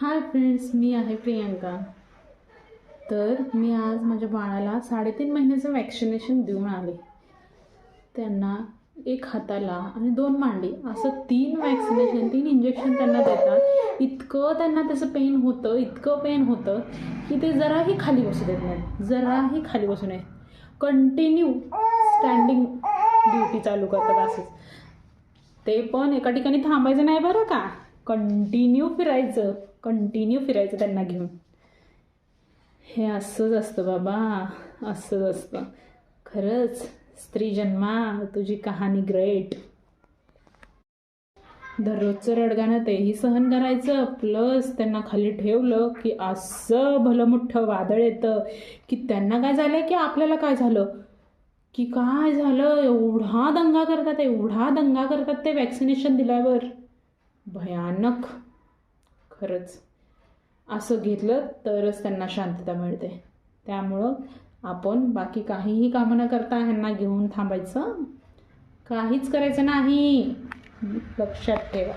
Hi friends, मी आहे प्रियंका. तर मी आज माझ्या बाळाला 3.5 महिन्याचं वॅक्सिनेशन देऊन आले. त्यांना एक हाताला आणि 2 मांडी असं 3 इंजेक्शन त्यांना देतात. इतकं त्यांना त्याचं इतकं पेन होतं की ते जराही खाली बसू देत नाही, जराही खाली बसू नये. कंटिन्यू स्टँडिंग ड्युटी चालू करतात. असंच ते पण एका ठिकाणी थांबायचं नाही बरं का, कंटिन्यू फिरायचं त्यांना घेऊन. हे असंच असतं बाबा, असंच असतं. खरंच स्त्री जन्मा, तुझी कहाणी ग्रेट. दररोजचं रडगाणं तेही सहन करायचं, प्लस त्यांना खाली ठेवलं की असं भलं मोठं वादळ येतं की त्यांना काय झालं की आपल्याला काय झालं की काय झालं. एवढा दंगा करतात ते वॅक्सिनेशन दिल्यावर. भयानक. खरंच असं घेतलं तरच त्यांना शांतता मिळते. त्यामुळं आपण बाकी काहीही कामं न करता ह्यांना घेऊन थांबायचं, काहीच करायचं नाही. लक्षात ठेवा.